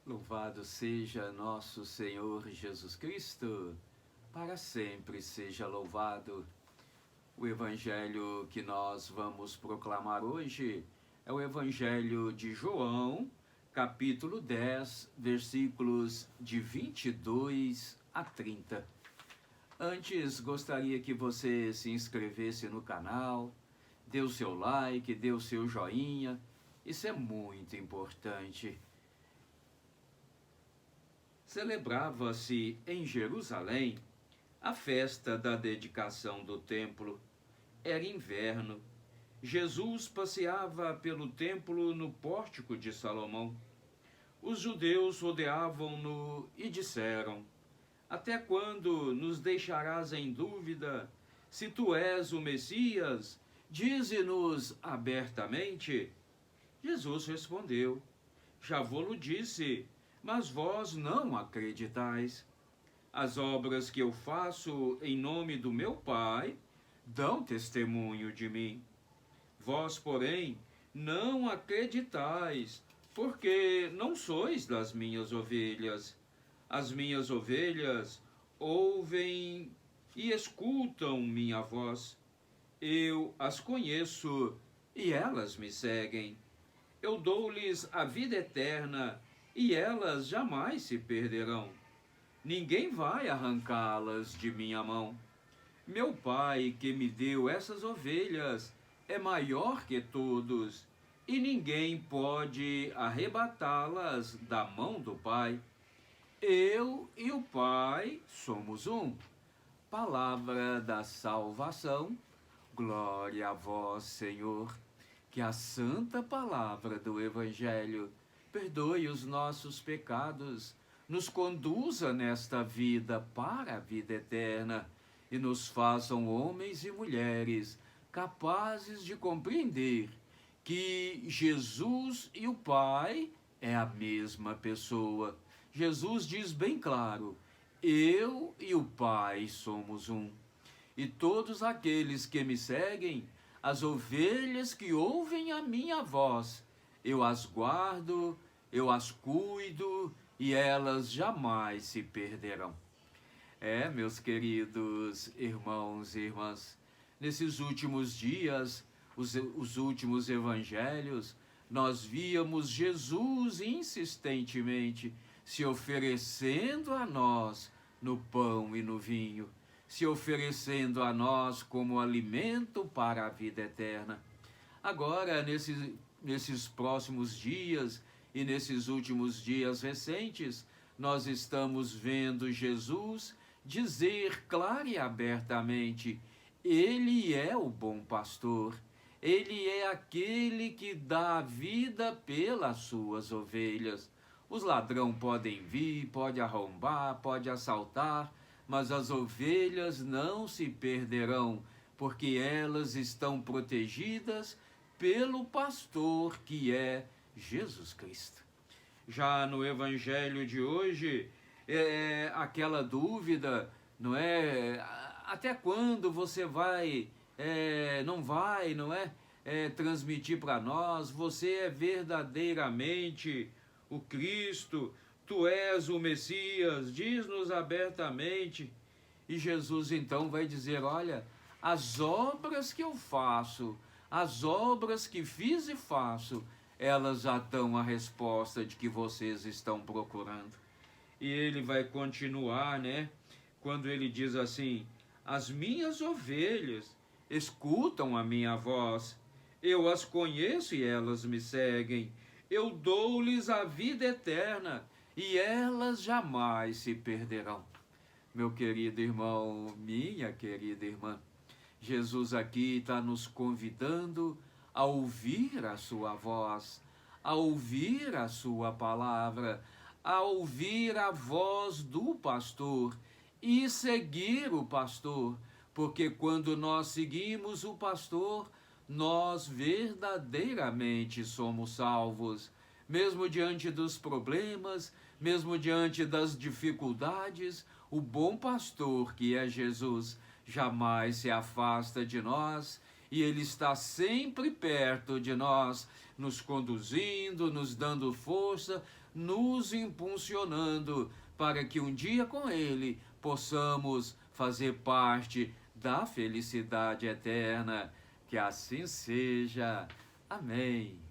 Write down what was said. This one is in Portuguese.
Louvado seja nosso Senhor Jesus Cristo, para sempre seja louvado. O evangelho que nós vamos proclamar hoje é o evangelho de João, capítulo 10, versículos de 22 a 30. Antes, gostaria que você se inscrevesse no canal, dê o seu like, dê o seu joinha, isso é muito importante. Celebrava-se em Jerusalém a festa da dedicação do templo. Era inverno. Jesus passeava pelo templo no pórtico de Salomão. Os judeus rodeavam-no e disseram: até quando nos deixarás em dúvida? Se tu és o Messias, dize-nos abertamente. Jesus respondeu: já vou-lo disse, mas vós não acreditais. As obras que eu faço em nome do meu Pai dão testemunho de mim. Vós, porém, não acreditais, porque não sois das minhas ovelhas. As minhas ovelhas ouvem e escutam minha voz. Eu as conheço e elas me seguem. Eu dou-lhes a vida eterna e elas jamais se perderão. Ninguém vai arrancá-las de minha mão. Meu Pai, que me deu essas ovelhas, é maior que todos, e ninguém pode arrebatá-las da mão do Pai. Eu e o Pai somos um. Palavra da salvação. Glória a vós, Senhor. Que a santa palavra do Evangelho perdoe os nossos pecados, nos conduza nesta vida para a vida eterna e nos façam homens e mulheres capazes de compreender que Jesus e o Pai é a mesma pessoa. Jesus diz bem claro: eu e o Pai somos um. E todos aqueles que me seguem, as ovelhas que ouvem a minha voz, eu as guardo, eu as cuido e elas jamais se perderão. Meus queridos irmãos e irmãs, nesses últimos dias, os últimos evangelhos, nós víamos Jesus insistentemente se oferecendo a nós no pão e no vinho, se oferecendo a nós como alimento para a vida eterna. Agora, nesses próximos dias e nesses últimos dias recentes, nós estamos vendo Jesus dizer clara e abertamente: Ele é o bom pastor, Ele é aquele que dá a vida pelas suas ovelhas. Os ladrões podem vir, pode arrombar, pode assaltar, mas as ovelhas não se perderão, porque elas estão protegidas pelo pastor que é Jesus Cristo. Já no evangelho de hoje, aquela dúvida, não é? Até quando você não vai transmitir para nós? Você é verdadeiramente o Cristo? Tu és o Messias, diz-nos abertamente. E Jesus então vai dizer: olha, as obras que eu faço, as obras que fiz e faço, elas já dão a resposta de que vocês estão procurando. E ele vai continuar, quando ele diz assim: as minhas ovelhas escutam a minha voz, eu as conheço e elas me seguem, eu dou-lhes a vida eterna e elas jamais se perderão. Meu querido irmão, minha querida irmã, Jesus aqui está nos convidando a ouvir a sua voz, a ouvir a sua palavra, a ouvir a voz do pastor e seguir o pastor, porque quando nós seguimos o pastor, nós verdadeiramente somos salvos. Mesmo diante dos problemas, mesmo diante das dificuldades, o bom pastor, que é Jesus, jamais se afasta de nós e ele está sempre perto de nós, nos conduzindo, nos dando força, nos impulsionando para que um dia com Ele possamos fazer parte da felicidade eterna. Que assim seja. Amém.